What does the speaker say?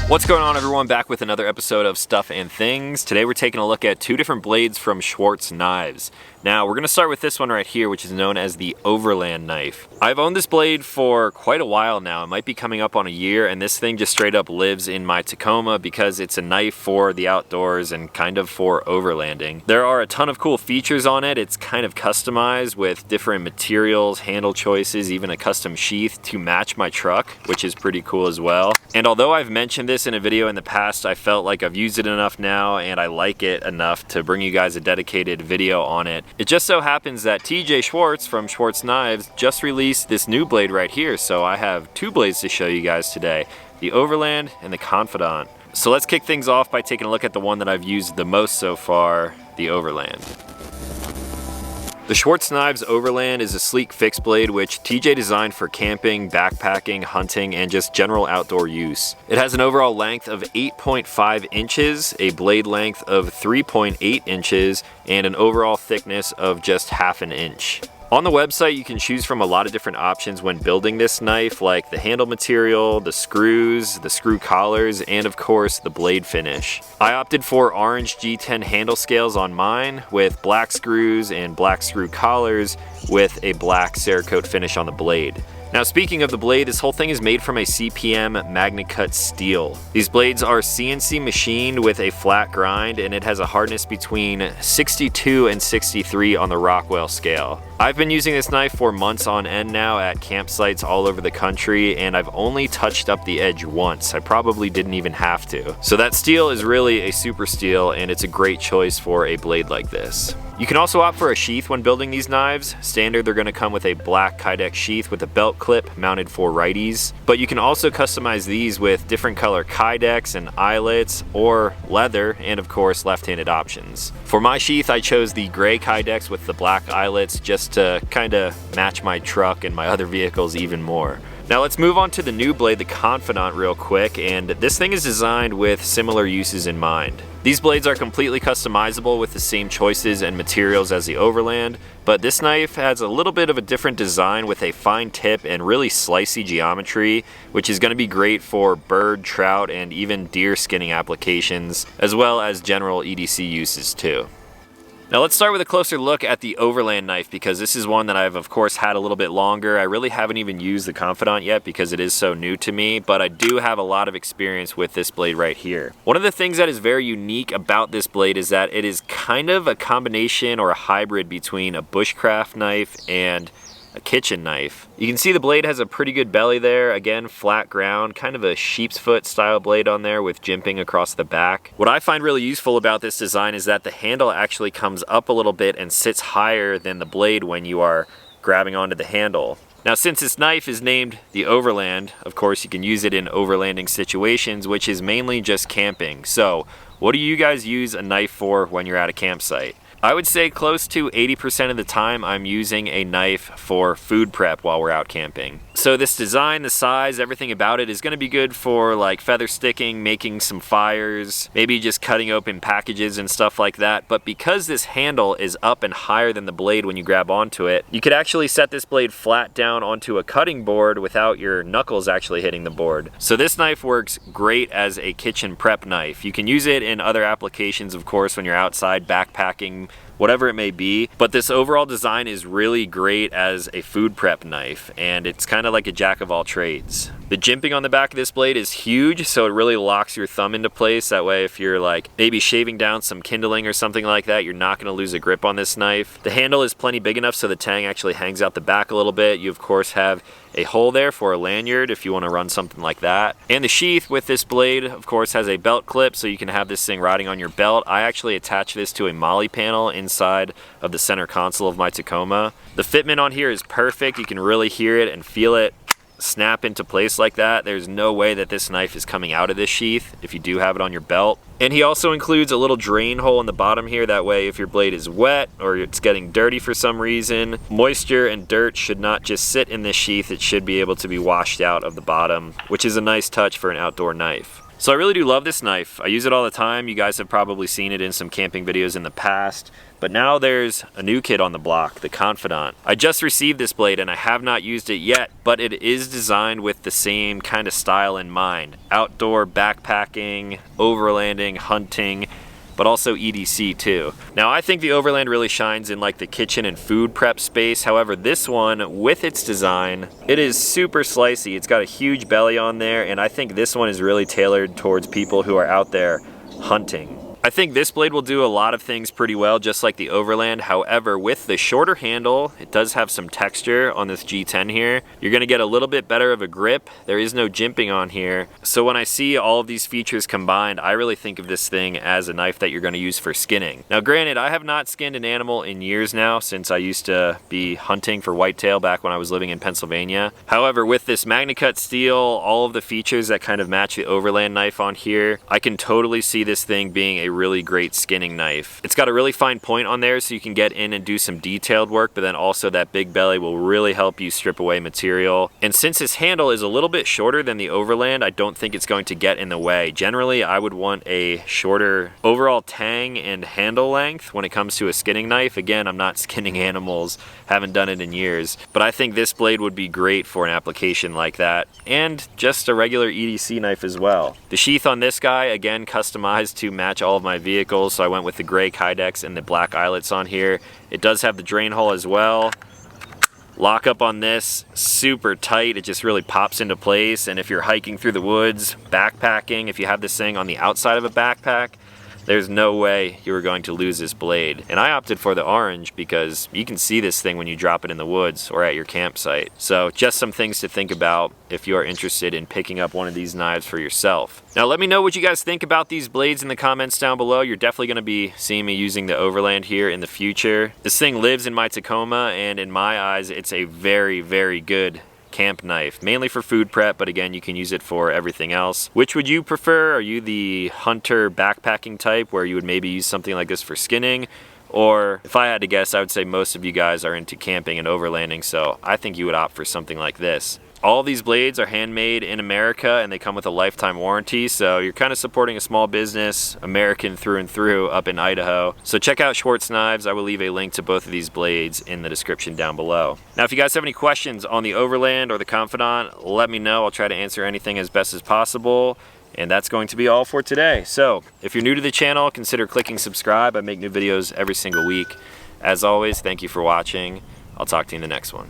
What's going on, everyone? Back with another episode of Stuff and Things. Today we're taking a look at two different blades from Schwarz knives. Now we're going to start with this one right here, which is known as the Overland Knife. I've owned this blade for quite a while now. It might be coming up on a year, and this thing just straight up lives in my Tacoma because it's a knife for the outdoors and kind of for overlanding. There are a ton of cool features on it. It's kind of customized with different materials, handle choices, even a custom sheath to match my truck, which is pretty cool as well. And although I've mentioned this in a video in the past, I felt like I've used it enough now and I like it enough to bring you guys a dedicated video on it. It just so happens that TJ Schwarz from Schwarz Knives just released this new blade right here, so I have two blades to show you guys today, the Overland and the Confidante. So let's kick things off by taking a look at the one that I've used the most so far, the Overland. The Schwarz Knives Overland is a sleek fixed blade which TJ designed for camping, backpacking, hunting, and just general outdoor use. It has an overall length of 8.5 inches, a blade length of 3.8 inches, and an overall thickness of just ½ an inch. On the website, you can choose from a lot of different options when building this knife, like the handle material, the screws, the screw collars, and of course the blade finish. I opted for orange G10 handle scales on mine with black screws and black screw collars with a black Cerakote finish on the blade. Now, speaking of the blade, this whole thing is made from a CPM MagnaCut steel. These blades are CNC machined with a flat grind, and it has a hardness between 62 and 63 on the Rockwell scale. I've been using this knife for months on end now at campsites all over the country, and I've only touched up the edge once. I probably didn't even have to. So that steel is really a super steel, and it's a great choice for a blade like this. You can also opt for a sheath when building these knives. Standard, they're going to come with a black Kydex sheath with a belt clip mounted for righties. But you can also customize these with different color Kydex and eyelets or leather, and of course left-handed options. For my sheath, I chose the gray Kydex with the black eyelets just to kind of match my truck and my other vehicles even more. Now let's move on to the new blade, the Confidante, real quick, and this thing is designed with similar uses in mind. These blades are completely customizable with the same choices and materials as the Overland, but this knife has a little bit of a different design with a fine tip and really slicey geometry, which is going to be great for bird, trout, and even deer skinning applications, as well as general EDC uses too. Now let's start with a closer look at the Overland knife, because this is one that I've of course had a little bit longer. I really haven't even used the Confidante yet because it is so new to me, but I do have a lot of experience with this blade right here. One of the things that is very unique about this blade is that it is kind of a combination or a hybrid between a bushcraft knife and a kitchen knife. You can see the blade has a pretty good belly there. Again, flat ground, kind of a sheep's foot style blade on there with jimping across the back. What I find really useful about this design is that the handle actually comes up a little bit and sits higher than the blade when you are grabbing onto the handle. Now, since this knife is named the Overland, of course you can use it in overlanding situations, which is mainly just camping. So what do you guys use a knife for when you're at a campsite? I would say close to 80% of the time I'm using a knife for food prep while we're out camping. So this design, the size, everything about it is going to be good for like feather sticking, making some fires, maybe just cutting open packages and stuff like that. But because this handle is up and higher than the blade when you grab onto it, you could actually set this blade flat down onto a cutting board without your knuckles actually hitting the board. So this knife works great as a kitchen prep knife. You can use it in other applications, of course, when you're outside backpacking, whatever it may be, but this overall design is really great as a food prep knife, and it's kind of like a jack of all trades. The jimping on the back of this blade is huge, so it really locks your thumb into place. That way if you're like maybe shaving down some kindling or something like that, you're not going to lose a grip on this knife. The handle is plenty big enough so the tang actually hangs out the back a little bit. You of course have a hole there for a lanyard if you want to run something like that. And the sheath with this blade, of course, has a belt clip, so you can have this thing riding on your belt. I actually attach this to a molly panel inside of the center console of my Tacoma. The fitment on here is perfect. You can really hear it and feel it snap into place like that. There's no way that this knife is coming out of this sheath if you do have it on your belt. And he also includes a little drain hole in the bottom here. That way if your blade is wet or it's getting dirty for some reason, moisture and dirt should not just sit in this sheath. It should be able to be washed out of the bottom, which is a nice touch for an outdoor knife. So I really do love this knife. I use it all the time. You guys have probably seen it in some camping videos in the past. But now there's a new kid on the block, the Confidante. I just received this blade and I have not used it yet, but it is designed with the same kind of style in mind. Outdoor backpacking, overlanding, hunting, but also EDC too. Now I think the Overland really shines in like the kitchen and food prep space. However, this one, with its design, it is super slicey. It's got a huge belly on there, and I think this one is really tailored towards people who are out there hunting. I think this blade will do a lot of things pretty well, just like the Overland. However, with the shorter handle, it does have some texture on this G10 here. You're gonna get a little bit better of a grip. There is no jimping on here. So when I see all of these features combined, I really think of this thing as a knife that you're gonna use for skinning. Now granted, I have not skinned an animal in years now, since I used to be hunting for whitetail back when I was living in Pennsylvania. However, with this MagnaCut steel, all of the features that kind of match the Overland knife on here, I can totally see this thing being a really great skinning knife. It's got a really fine point on there so you can get in and do some detailed work, but then also that big belly will really help you strip away material. And since this handle is a little bit shorter than the Overland, I don't think it's going to get in the way. Generally, I would want a shorter overall tang and handle length when it comes to a skinning knife. Again, I'm not skinning animals, haven't done it in years, but I think this blade would be great for an application like that, and just a regular EDC knife as well. The sheath on this guy, again, customized to match all of my vehicles, so I went with the gray Kydex and the black eyelets on here. It does have the drain hole as well. Lock up on this, super tight. It just really pops into place, and if you're hiking through the woods, backpacking, if you have this thing on the outside of a backpack, there's no way you were going to lose this blade. And I opted for the orange because you can see this thing when you drop it in the woods or at your campsite. So just some things to think about if you are interested in picking up one of these knives for yourself. Now let me know what you guys think about these blades in the comments down below. You're definitely gonna be seeing me using the Overland here in the future. This thing lives in my Tacoma, and in my eyes, it's a very, very good camp knife, mainly for food prep, but again, you can use it for everything else. Which would you prefer? Are you the hunter backpacking type where you would maybe use something like this for skinning? Or if I had to guess, I would say most of you guys are into camping and overlanding, so I think you would opt for something like this. All these blades are handmade in America and they come with a lifetime warranty, so you're kind of supporting a small business, American through and through, up in Idaho. So check out Schwarz Knives. I will leave a link to both of these blades in the description down below. Now if you guys have any questions on the Overland or the Confidante, let me know. I'll try to answer anything as best as possible. And that's going to be all for today. So if you're new to the channel, consider clicking subscribe. I make new videos every single week. As always, thank you for watching. I'll talk to you in the next one.